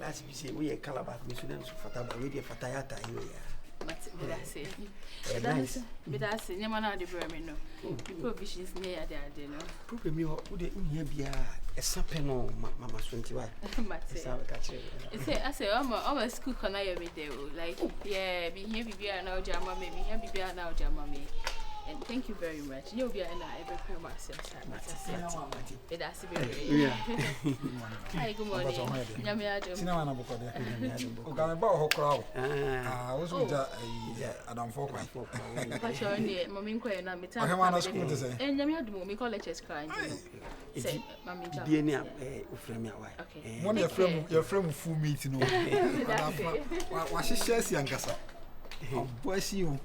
as we say, we are calabash, we shouldn't fata, but we are fatayata here. That's Yamana de Bermino. Provisions near there, dinner. Probably you would be a sapeno, Mamma 21. I say, I'm school can I every day, like, yeah, be here, be now, Jamma, maybe here, be now, Jamma. And thank you very much. You'll be an every time myself. That's very Hi, good morning. Yamia, Cinema Bocode. Okay, about her crowd. I was with Adam Folk. But you're only Mammy Quay and I'm I want to school to say. And Yamia do me call lectures crying. Say, Mammy, DNA, Ufremia. Okay. One your friend full meeting. What she says, young Gassa. Bless you.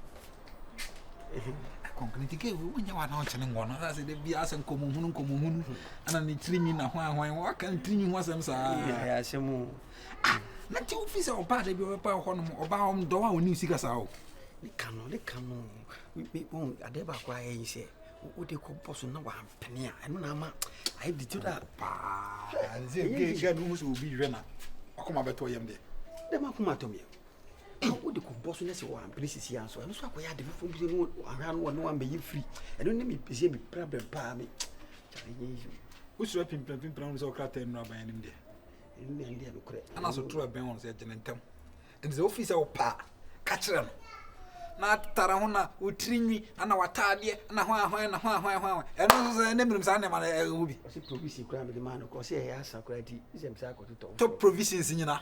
Concretely, when you are not telling one, as it be as a common, and a trimming a while, what can trimming was them, sir? Not two fees or part of your power or bound door when you see us out. They come, we won't a deba quiet, say, what they call person no one penny, and Mamma, I did that. And the girls will be renner. I'll come about to him there. They might come to me. What the compulsion one, please, here, so I'm so I had the phone around one be free. I don't need me to be problem, palmy. Who's rapping Browns or Cratten Rabbi in there? And also two bounds at Genentem. And the officer of Pa, catch them. Not Tarahona, who train me, and our tardy, and a while, and those names are never will be. I provision crime the man, of course, he has a credit, is himself to top provisions in a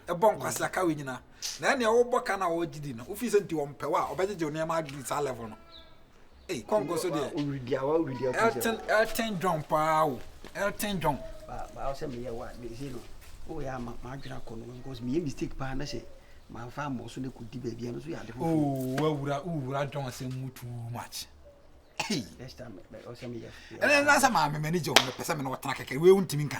bonk was like a winner. Then your old bacana or didn't, who isn't to on Pewa, or better your name, I did our level. Eh, Congo so dear, Elton John, Pow, Elton John. I'll send me a what, you know. Oh, yeah, Margaret because me mistake, partner say. My farm also could be baby and we had. Oh, well, I don't say too much. Hey, next time, also me. And then that's a man, manager, the person of attack. We won't think.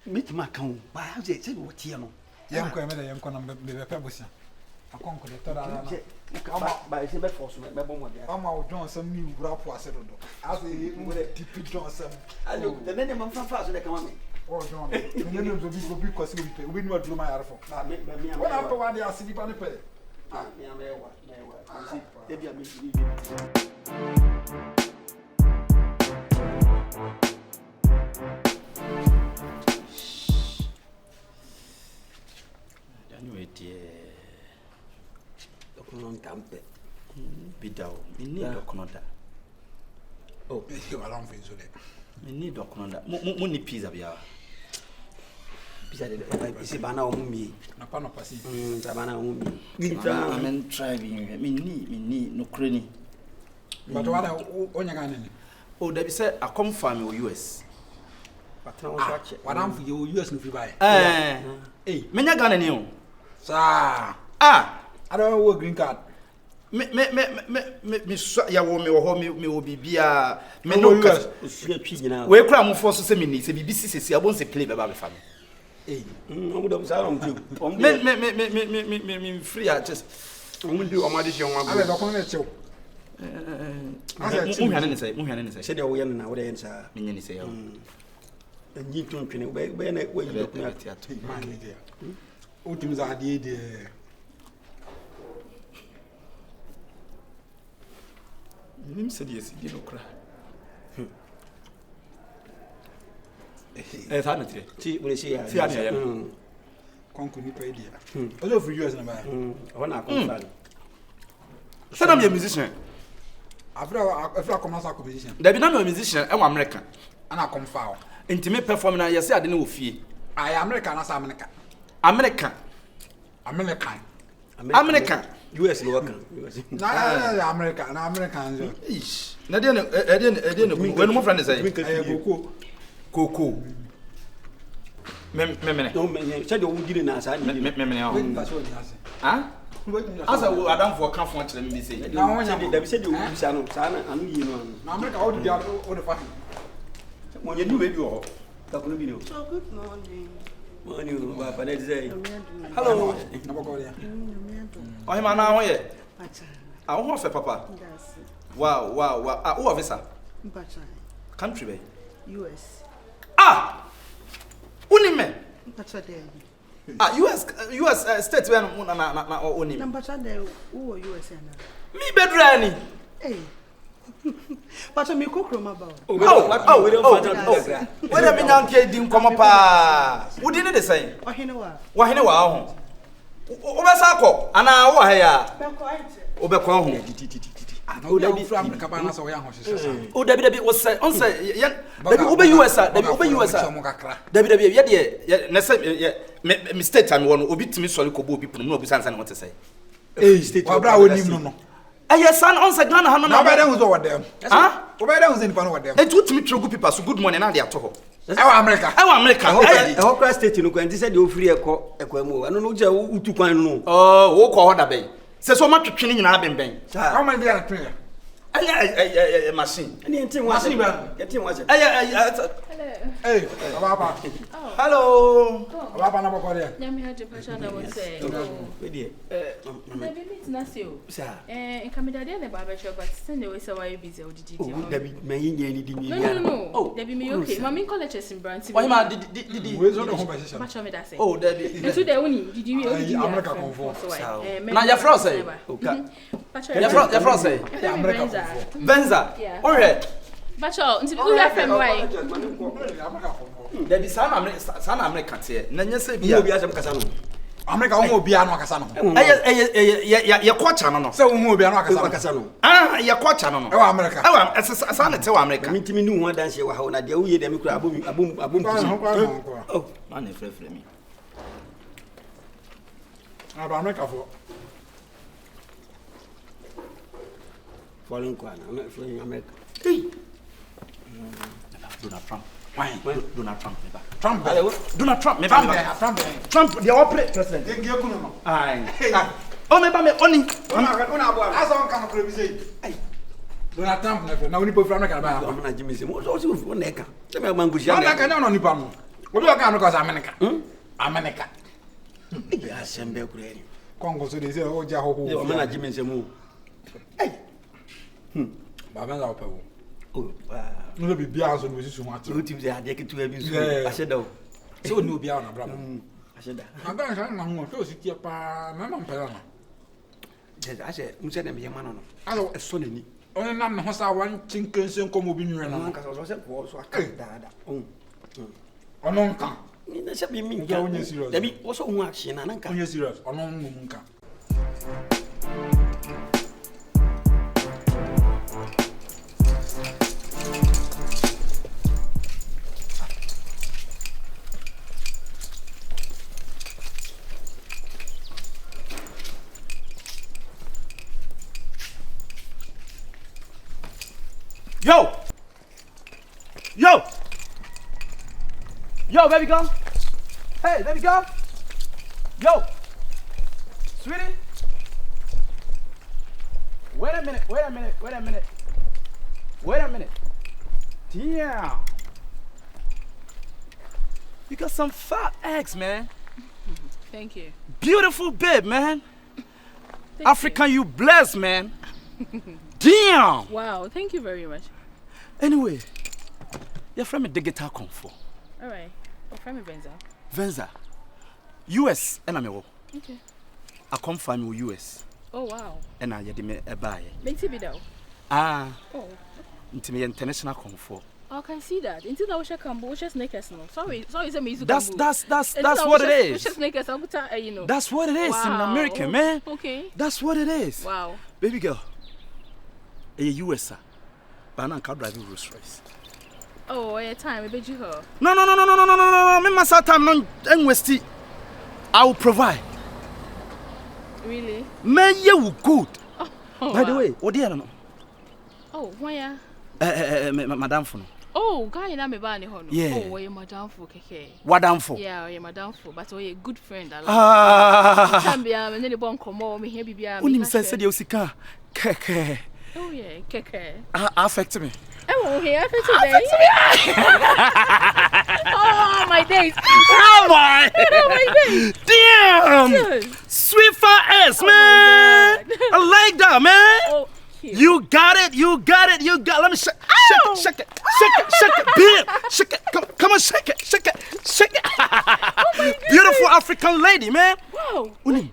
Meet my count, but I said what you know. Young Quamer, young Conor, the Pebbles. I conquered by the force, my bomb. I'm out Johnson, new rap was settled. As a tippy Johnson. I look the name of fast they come on. Oh, John, the name of the people because we know do my arfo. What happened while they are sitting on the pay? Ah, anyway, dear, Document Campe, Bidao, we need Document. Oh, you are on for you. We need Document. Money piece of ya. Is it banana me? Upon a passage, Savannah, I'm driving. Me, no cranny. But what on your gun? Oh, there is a Okomfo US. What I'm for you, US if you buy. Eh, many gun in you. Sir, I don't work green card. Me, ya will be a menu. Where cram for so many, say, BBC, I won't say play about the family. Hey, me free. I just do a madison. I don't know. Said we are now the answer. Minion say, and you don't know when you look at it. Ultims are the him said yes, you don't cry. Eh, sanity. See, we see. Concrete idea. Although for years, I want to come. Said I'm a musician. I've a commercial composition. There be no musician, I'm American. And I come foul. Intimate performing, I say I didn't know fear. I am American as American. American. US local. American. Ish. I didn't. When my friend say, Coco. Said you would get in us. As I don't for comfort, let me say. Now, they said you would Sana and you know. America, all the fun. When you knew you all, that will be you. So good morning. Morning, Papa. Let's say hello. I'm now here. I want for Papa. Wow. Who officer? Country, US. Ah! Unime. US state where na oni. Number chade who US na. Me bedrani. Hey. But me kokroma ba. Oh, we don't find. When am nyanke di nkomo pa. Wo di ne de say? Ohene wa. Wo hene wa ho. Wo be sa akọ ana wo ha ya. Wo be ko ho. O Dabi from America ba na so ya ho hwehwe. O Dabi wo say on say Dabi wo be US Dabi wo be US Dabi ye de na say me state time wo no obi timi sori ko bo obi punu no obi sansa na what say. State wa bra wonim no. Aye son on say Ghana ha no na. Na ba dem wo dem. Ah? Wo ba dem wo nipa no wo dem. E tu timi tregu people so good morning na dey ato. Ewa America. Ewa Kra state no kwanti say dey ofiri ekọ mu. Ano no je utu kwan no. Oh, wo ko ho da bɛn. Se so ma twetwe nyina bɛnbɛn. How many dey twetwe? Aye machine. Ani ntin wa. Machine ba. Ntin wa. Hey, Ababa. Hello. Ababa na boko there. Nyame haje pasha na wo say. We dey. Na be meet na say o. Sir. Kamidade na baba shop but send the way say why busy o didi. Dabi me yin ni di ni. No. Oh, Dabi me okay. Mama colleges in Branty. Why ma didi. We so the conversation. Match me that say. Oh, Dabi. And today we didi we didi. America Okomfo. Na your friend say. Okay. Your friend say. America. Venza. Oh yeah. Bacho, nti we have friend why? Dabi sana America tie. Na nya say bia. Obi asem kasa no. America wo obi anu akasa no. Ye kwacha no. Say wo mu obi anu akasa no. Ah, ye kwacha no. E wa America. E wa sana te wa America. Mi ntimi nu ho adanse wa ha na de wo ye de me kura abom pusi. Oh, man e frefre mi. Aba America for. Foreign kwana, America. Hey. Donald Trump. Why? Donald Trump. Trump. Donald Trump. Trump. The operate president. Aye. Oh, me ba me oni. Una abo. Asa on kan ko bi say. Ai. Donald Trump na we ni po America ba. Am na Jimmy say. Mo so fu na eka. Se me ma ngusia. America na no ni pa no. Obi o kan no ko sa America. America. Ya sembe kureri. Kongo so de say o ja ho ho. Am na Jimmy say mo. Ai. Baba za opa wo. Oh, no be bia so no sisu ho ati. O tim say ade ketu abi so. Aseda o. So no bia na bra. Aseda. Aga sa na ho so si tie pa na na mpela na. Je ase mse na me yema no no. Alo eso na ni. Oni nam na ho sa wan chinkense nkomo bi nwere na. Nka so se ko so aka daada. Ono nka. Ni na se bi mi nka. Onye serious. Dabi wo so hu action na nka. Onye serious. Ono ngum nka. Yo, baby girl. Hey, baby girl. Yo. Sweetie. Wait a minute. Damn. You got some fat eggs, man. Thank you. Beautiful babe, man. African, you blessed, man. Damn. Wow, thank you very much. Anyway, your friend me digital Okomfo. All right. Your friend me Venza. US, and I'm okay. I come from US. Oh wow. And I yet me a buy. Make it though. Ah. Oh. Into me international Okomfo. Oh, I can see that. Until I wish I come, wish sneakers no. Sorry, say me. That's what it is. Wish sneakers, you know. That's what it is in America, man. Okay. That's what it is. Wow. Baby girl. A US, but I'm not driving Rolls Royce. Oh, yeah, time. I bet you her. No. Me must have time. No, investi. I will provide. Really? Man, you good. Oh, by the way, what do you know? Oh, why? Madam for no. Oh, guy, na me ba ni ho no. Yeah. Oh, you madam for keke. Wadam for. Yeah, you madam for, but you a good friend. Ah. Tambia, me ne bon komo, me here bibia. Unim sense de osika. Keke. Oh yeah, keke. Affect me. Oh, here affect me. Oh, my days. Oh my. Oh my days. Damn. Yes. Sweet fat ass, man. I like that, man. Oh. You got it. Let me shake it. Bam. Shake it. Come on, shake it. Oh my American lady, man. Wow. Unim.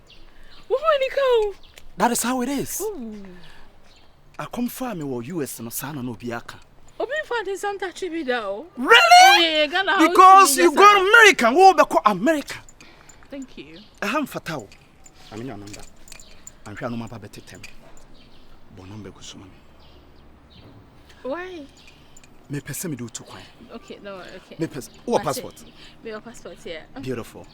That is how it is. I come from me US no sana no biaka. Obi find Santa Chibi though. Really? Oh, yeah, Ghana. Because you go American, wo be call America. Thank you. I am fatao. I mean your number. I'm sure no mapa better time. But number go so Why? Me person me do too quiet. Okay, no, okay. Me person. What passport? Me your passport here. Beautiful.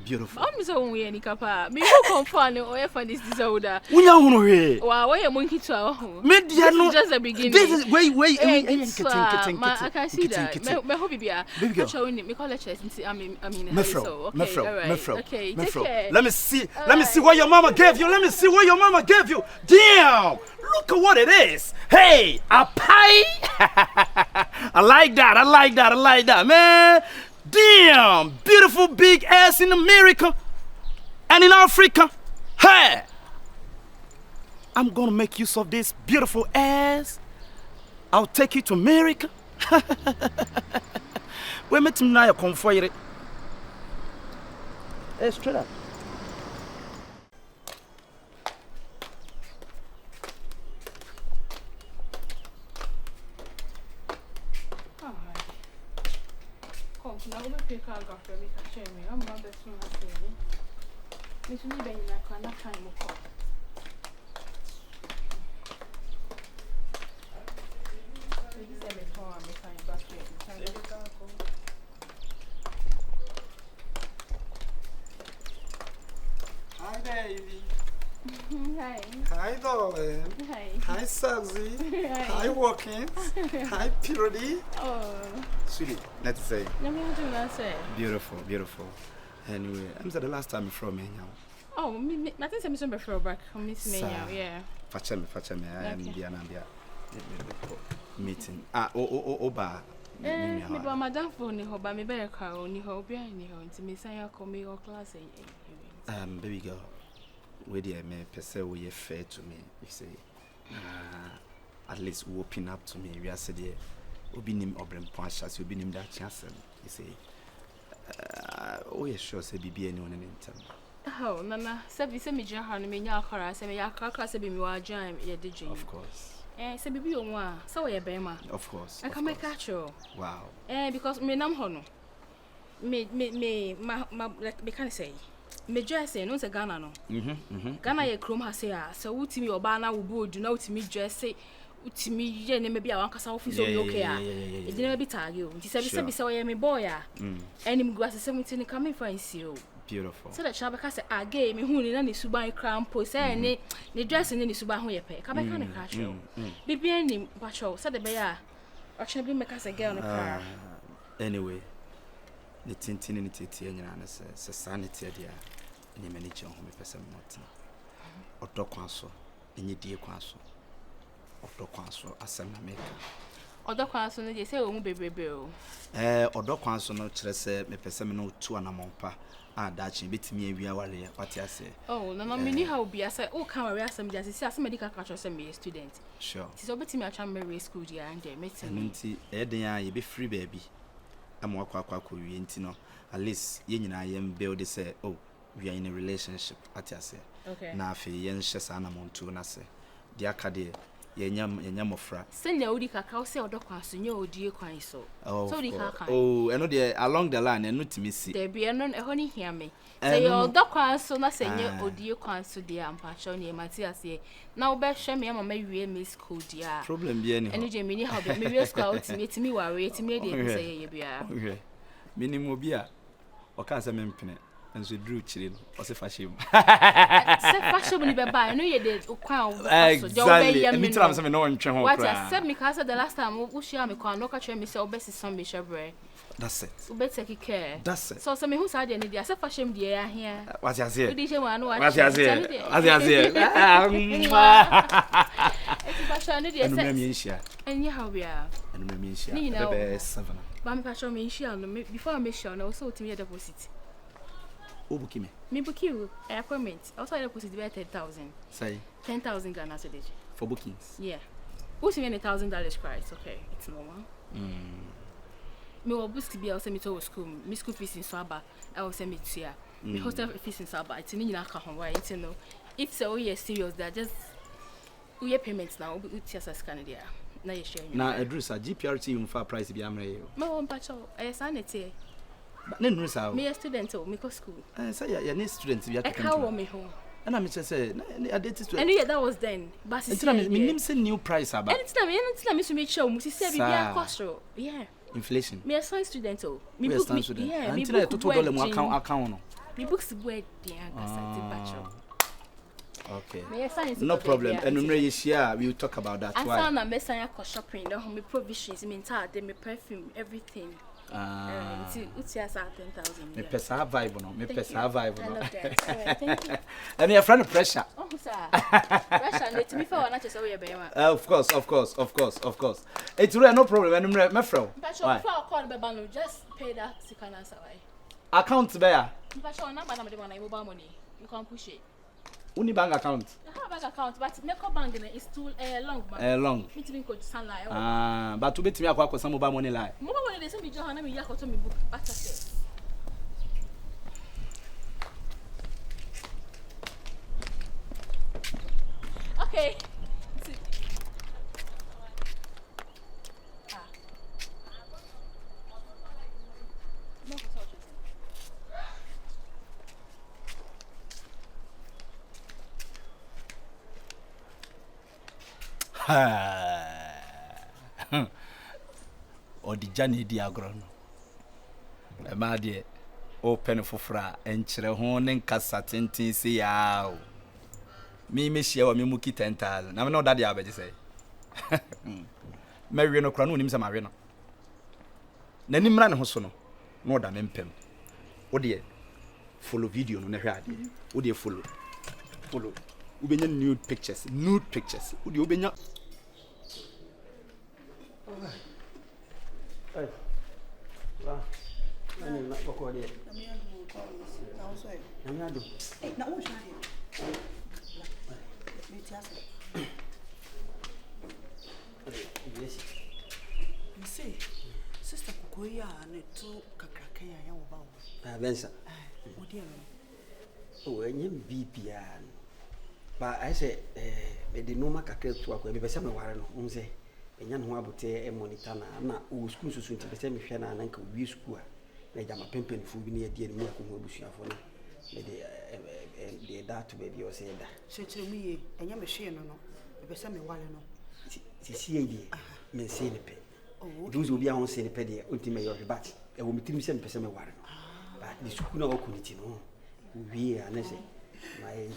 Beautiful. I'm so we any kapa. Me Okomfo no oye for this disorder. Unya hunu he. Wow, why you monkey to our Media no. Just the beginning. This is wait. I can see that. Me hope be a. Me call lectures I mean so. Okay. Take care. Let me see what your mama gave you. Damn. Look at what it is. Hey, a pie. I like that, man. Damn, beautiful big ass in America and in Africa. Hey, I'm gonna make use of this beautiful ass. I'll take you to America. We met him now. Come for it. Hey, straight up. Now we pick our gaffer, we can share me. I'm not best friend of me. Miss me ben na kana time ko. This is me for me fine back here. Hi baby. Hi. Hi darling. Hi. Hi Sabzi. Hi. Hi Walking. Hi Purity. Oh. Sweetie, let's say. Let me do that say. Beautiful. Anyway, I'm the last time from me now. Oh, me I think I'm some before back. Miss me now, yeah. Facha me. I am Bianambia. Meeting. Oba. Me ba madam phone ni ho ba me be ka oni ho bia ni ho nti me san ya come your class baby girl. Where the me pese we fair to me. You say at least open up to me. We are said obi nim obrem po ahase obi nim da chance. You say yeah sure say bibi any on anytime. Oh, nana, say me jia ha no me nya akara say me ya akara say be me wa jan ye de jin. Of course. Say bibi o wa, say we be ma. Of course. I can make catch you. Wow. Because me nam ho no. Me like me can say. Me dress no say Ghana no. Ghana ye krom ha say so wutimi oba na wo bodu na wutimi dress say utimi ye ne me bia wan kasa office obi okay a. E dey na be tag you. Nti say say me boy a. Enim gu ase 17 come fancy o. Beautiful. So that Shabaka say again me hu ni na ni suban crampo say ne dress ni suban ho ye pe. Ka be ka ne ka show. Bibi enim ba show say the be a. O chene bi make us a girl no car. Anyway, the tintin ni tete nyina na se sanity dia. Ni mani che ho me pese moti. Odokwan so, enye die kwan so. Odokwan so asem na make. Odokwan so no je say o mu bebrebe o. Odokwan so no kire se me pese me no tu anamompa. Dachi betimi awia wale wati ase. Oh, no me ni how be ase o kan ware asem dia se asem medical culture say me student. Sure. Ti so betimi atwa me school dia and there meeting. Nti den ya ye be free baby. Am akwa wie nti no at least ye nyina ye build say oh we are in a relationship at ase. Okay. Na afi ye nhye sa na montu na se. Dia ka de ye nyam ofra. Senya odi kaka o say odokwan so nye odi kwan so. So odi kaka. Oh, eno de along the line eno timi si. There be eno e ho ni hia me. Say odokwan so na senya odi kwan so de ampa cho ni Matthias ye. Na wo be hwe me mama wie me school dia. Problem bi ani ho. Eno je me ni how be me wie school timi ware timi de say ye bia. Okay. Minimum bia. O kan say me mpene. And so drew chilling or say fashion. Say fashion ni be buy no ye dey kwan exactly. Me tell am say me no wan twen ho. What I said me cause the last time we share me kwan no ka twen me say obesi some be shebre. That's it. We better take care. That's it. So me who say dey need dey say fashion dey here. What you say? We dey share no what you say? What you say? It's fashion dey say. Enu me nhia. Enye how we are. Enu me nhia. Be 7. Ba me fashion me nhia no before me share no so timi deposit. Obuki me. Me book you appointment. Also I deposit be 10,000. Say 10,000 Ghana cedis. for bookings. Yeah. Who's even $1,000 price? Okay, it's normal. Me will boost to be also me to school. Me school fees in Swaba. I will send me to here. Me hostel fees in Sabah. It's in Yaka Hawaii. You know, if so, we are serious. They're just we have payments now. We just as Canada. Now you share. Now, address a GPRT you for price be amre. My one patrol. I sign it here. But then no sao. Me a student oh, me go school. Say you need students be I can't me home. And I'm just say I did it. And yeah, that was then. But it's not me name say new price about. And it's not me so make sure must say be a cost. Yeah. Inflation. Me a science student oh. Me book me. Yeah, me book $2 mo account no. Me books where dey answer bachelor. Okay. Me a science. No problem. And when we share we will talk about that. Why? I found a mess I shopping. No, me provisions, me entire, me perfume, everything. It's 10,000. Me pesa vibe no. Me pesa vibe no. Thank you. And your friend pressure. Oh, sir. Pressure. Let me for not just away, baby. Of course. It's really no problem. And me friend. But before I call the bank, just pay that second answer. Account there. But you're not bank the mobile money. You can't push it. Only bank account. I have bank account, but make a bank is too long. Long. Me to go to sunlight. But to bet me akwa some mobile money lie. Mobile money dey send me Johanna me yakọ to me book. What say? Okay. Or the journey di agro no. E ma de open fofra enkyere ho ne nkasa tenten se ya o. Me share wa me muki 10,000. Na me no that dey abeje say. Me we no kra no nim se ma we no. Na ni mra ne ho so no. No da me mpem. Wo de follow video no na hwe ade. Wo de follow. Ubenya nude pictures. Wo de ubenya Hey. Wow. Nani na bako dia. Na so e. Nani ado. Na wo share. Me tiase. Yes. Me say, sister Kukoya na to kakraka ya wo ba wo. Bensa. Wo dia no. Oh, enyem bibia. Ba I say me de no makakra tu akwa me pese me ware no. Say enya no abote monitor na o school so nti pese me hwe na nka obi school a na jama pempen fu bi na ye me akon abusuafo no me de that to be o say da chechere mu ye enya me hwe no no me pese me ware no si ye me say ne pe do zo obi a won say ne pe de onti me yo bat e wo mitrim se me pese me ware no ba di school na okuniti no wi a na say na ye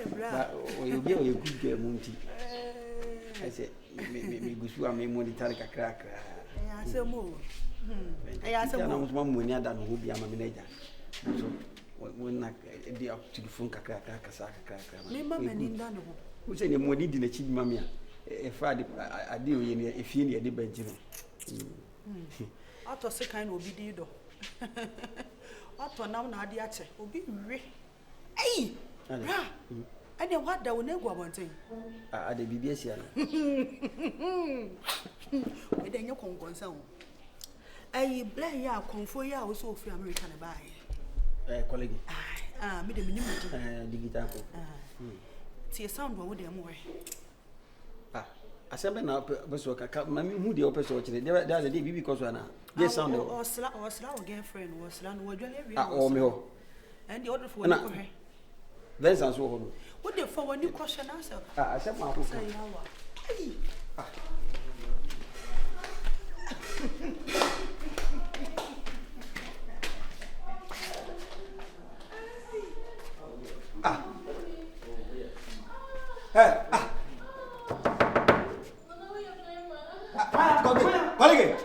ba o yo bi o ye good girl munti I say me gusu am monitor kakra. I say mo. I say mo. Na mo money ada no hobi am manager. So when na dey up to the phone kakra kasa. Me mama ni nda no. Wo say ne money di na chi mama ya. E fa ade o ye ne e fie ne e de banji no. Auto se kan obi di do. Auto nam na ade ache. Obi we. Ei! Bra. Ade what da wona egu abonten. Ade bibia sia no. We dey nye konkonsa o. Ai bla ya Okomfo ya wo so free America na bae. Kolege. Me de minimum. Digital ko. Tie sound wo de mo we. Asembe na beso kaka mami hu de opeso o kire. There the bibi because na. Yes sound o. Osla o girlfriend wo osla no wadwale wi. O me ho. And the order for one ko he. Then so ho. What the for one question answer? I said my uncle. Say yawa. Hey. Kolege.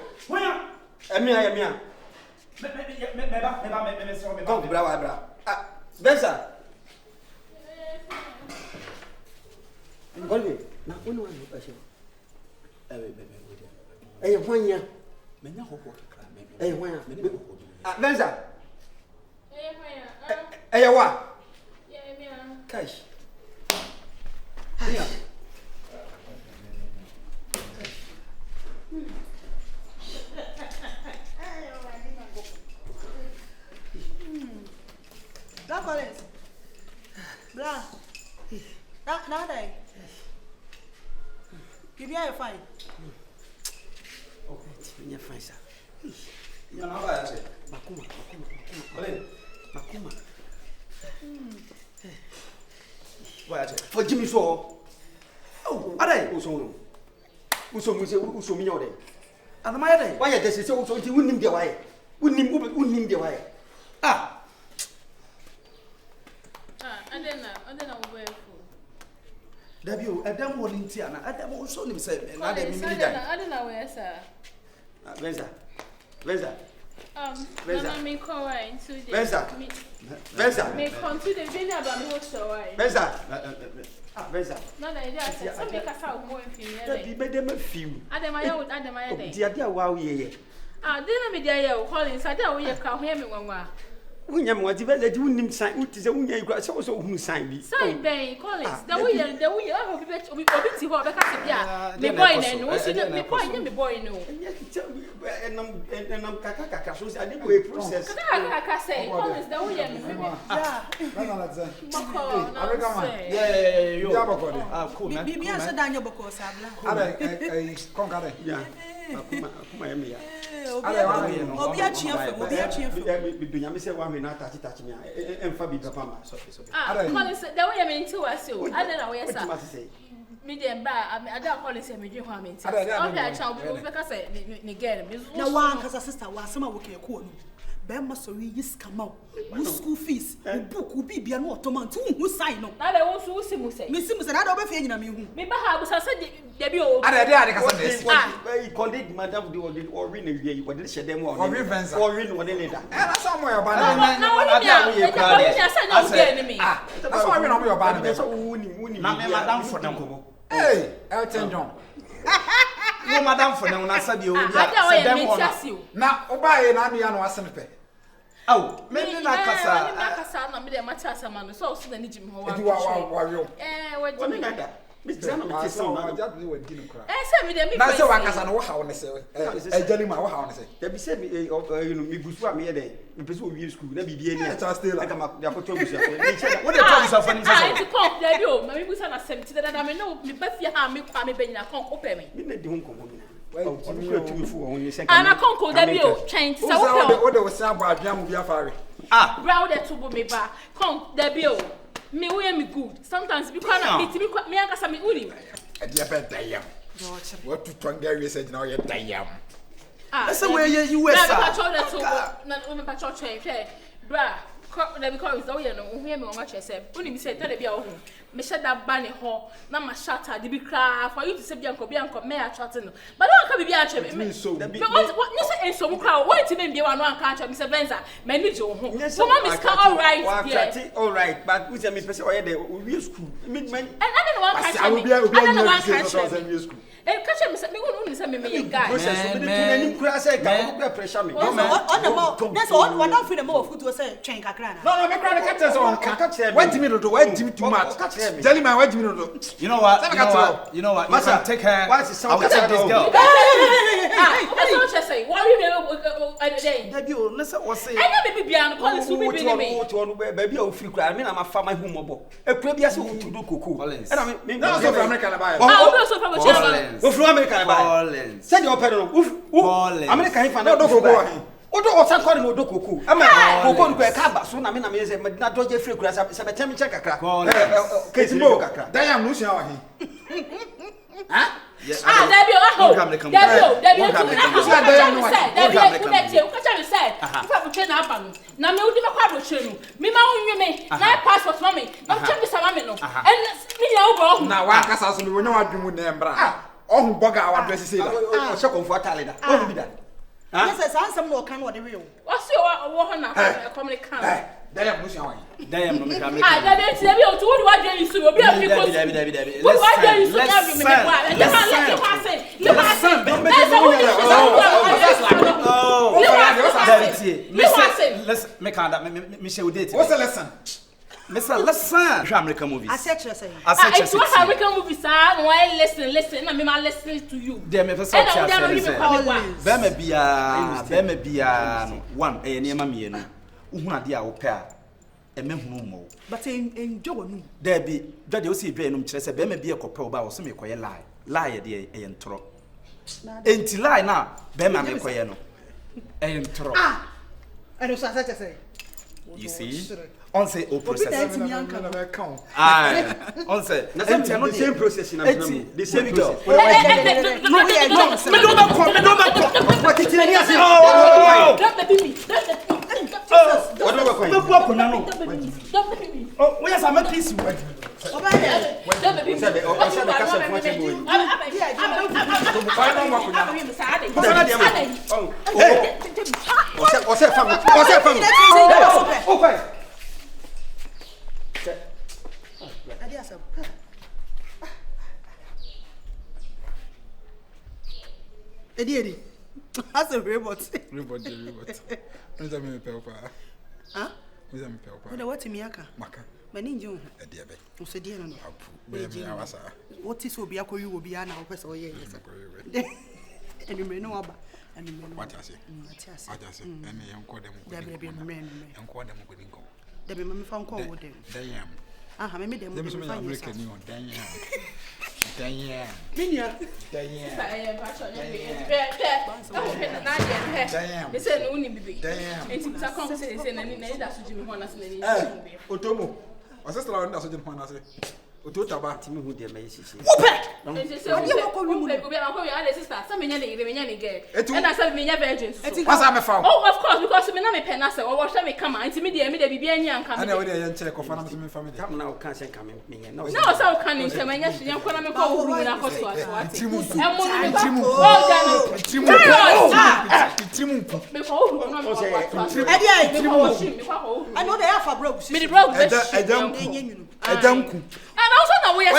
Emia. Me ba. Go bra. Bensa. Kolege. Na onu anu ba she. Hwanya. Menya hokko kakra me. Hwanya. Benza. Hwanya. Wa. Yeah, Cash. Yeah. Collins. Blah. Now day. Give you fine. Okay, you're fine, sir. You know what I say? Makuma. What I say? For Jimmy so. Oh, are they? Uso me ode. And my day. Why this is so you wouldn't get away. Wouldn't get away. Ah. And then where W, I don't want in Tiana. I don't want to say, and I didn't mean I that. don't know where, sir. Where's that? Me call into the. Where's that? Me come to the dinner about me so why. Where's that? No, they are some make us out more in That be made them a few. Adamaya day. Dear, wow, yeah. Dinner me there, Collins. I don't know you can hear me one. When you want to let you name sign, which is a woman you got also who sign me. Sign Bay, Collins. The way I hope you bet we because the boy and also the boy, the boy no. And I'm Kaka, so I didn't wait process. I say, Collins, the way Yeah, cool. Maybe I said Daniel because Collins, the way I mean to us, I don't know where I say. Medium bar, I don't call it a medium harming. Okay, I shall be because I again. No one has a sister while some working a corner. Bema so yes come out. Who school fees, who book will be an automan who sign up. I also see Miss Simus and I don't be feeling me. Maybe I was said debut. I condemned Madame or win a day, what did she them or win one later. And somewhere about enemy. That's why we're not your band. That's winning Madame for them. Hey, Elton John. No, Madame for them, I said you. Now, Obey and Amiano Asenpe. Oh, maybe not Casa. I'm a matter man, so soon I need him. You are what do you mean? Miss Jana, I saw just do a dinner cry. I said, that's so I can how I say. I tell him how I say. There be said me, me Buswa me there. Me pursue we school, never be any. I still like a photo. What they talk yourself when you say, come, there you, maybe we send a 70 that I know, me bet you have me, Kwame Benya, come open me. Me let the home come. And I can't call them change. So what was about Jam Biafari. Browder to me back. Come, Debbie. Me we me good. Sometimes because I meet me I got me uri. A dear bed I am. What to Tongari said now yet I am. That's the way you were. Not patrol train. Bra, because oh you know, hear me on what I said. Only me said tell the bill. Me said that banny hall, na ma shatter the big cry for you to say Bianco me a chatting. But don't come be a chat me so. What you say so crowd? What to be one catch Mr. Benza, manage your home. So mom is all right. Yes. All right, but we say me person or there we school. And I don't know one catch. I don't know one catch. And catch me say me won't say me guy. Pressure me. On the more. That's all. What don't feel the more food to say chain kakra. No, me cry catches on catch. What do you mean to what do too much? Tell him what do you mean to You know what? You can take her. I will take this girl. That's what I say. What you day? Debut, listen what say. I never be beyond Collins will be me. Baby, I feel cry. I mean I'm a farmer who mobile. A previous to do cocoa. And I mean no so from American buy. Also from China. From American buy. Send your pen. American fan no go. Odo osan call no do cocoa. Cocoa no ka so na me na me say na doje free kura say be tell me check kakra. Ketimbo kakra. Dan am no sia wa he. Huh? Debbie, What's the lesson? Mr. Listen, American movies. I said you say. It's what American movies are. Why listen? I mean, I listen to you. There may be one. A near mammy, who are dear au pair. emehunu mo but in Joe there be dwade o si dwa enum kire se be ma bi ekope oba wo so me koye lie de e ntoro enti lie na be ma me koye no e ntoro and so say you see on say o process on say the same process in the same go oh, we are some peace word. Eddie, that's a robot. Robot. Who's a me pelpa? Huh? Who's a me pelpa? What to Miaka? Maka. Maninjo. A dear baby. Who said, dear, no. What is will be a call you will be an hour or yes. And you may know about and you may know what I say. What I say. And you call them. There may be men and call them with income. There be found call with them. They am. I made them American. Daniel. Minia. Otomo. Sister, I that's what I say. Otota ba timi hu de mai sisi. Ope. And I said, me never agents. What's I found? Oh, of course, because me na me penasa or wash me come and me the bibi and come. I know they check of family. Come now, can't say come me. No, so can you say, young Kona call who na koso what. I know they are for broke. And also now we are